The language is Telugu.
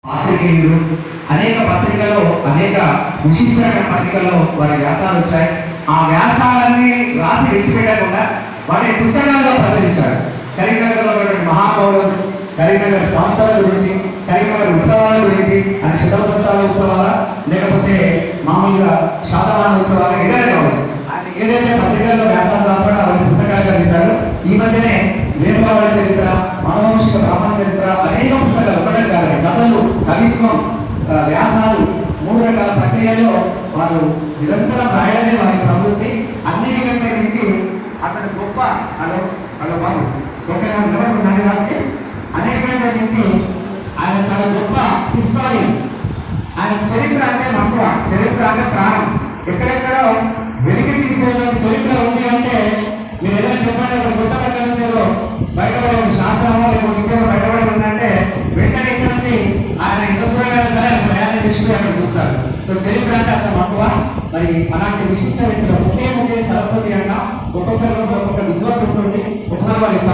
పాత్రికేయులు అనేక పత్రికల్లో అనేక విశిష్టమైన పత్రికల్లో వారి వ్యాసాలు వచ్చాయి. ఆ వ్యాసాలన్నీ రాసి విడిచిపెట్టకుండా వాటిని పుస్తకాల్లో ప్రచురించారు. కరీంనగర్లో ఉన్నటువంటి మహాపౌరులు, కరీంనగర్ సంస్థల గురించి, కరీంనగర్ ఉత్సవాల గురించి, అది శతవసంతాల ఉత్సవాల లేకపోతే మామూలుగా శాతవాహన ఉత్సవాల ఏదైనా కావచ్చు, ఆయన ఏదైతే పత్రికల్లో వ్యాసాలు రాసాడో అవన్నీ పుస్తకాలుగా తీశారు. ఈ మధ్యనే వేణుగోపాల చరిత్ర, మనవంశిక బ్రాహ్మణ చరిత్ర అనేక పుస్తకాలు ఒకటే కాదు, కథలు, కవిత్వం, వ్యాసాలు, 3 రకాల ప్రక్రియలో వారు నిరంతరం రాయడమే వారి ప్రవృత్తి. అన్నిటికంటే మించి అతను గొప్ప బాబు గొప్ప రాస్తే అనేకంటే మించి ఆయన చాలా గొప్ప హిస్టారియన్. ఆయన చరిత్ర అంటే మక్కువ, చరిత్ర అంటే ప్రాణం. ఎక్కడెక్కడో వెలికి తీసేటువంటి చరిత్ర ఉంది అంటే మీరు ఏదైనా చెప్పండి, ఒక కొత్త దగ్గర నుంచి ఏదో బయటపడే ఒక శాస్త్రమో లేకపోతే ఇంకేదో బయటపడి ఉందంటే వెంటనే ఇక్కడ నుంచి ఆయన ఎంత దూరంగా సరే ప్రయాణం చేసుకుని అక్కడ చూస్తారు. సో చరిత్ర అంటే అంత మక్కువ. మరి అలాంటి విశిష్ట వ్యక్తులు ఒకే సరస్వతి అన్న ఒక్కొక్కరు ఒక్కొక్క విద్వత్తు ఉంటుంది. ఒకసారి వారికి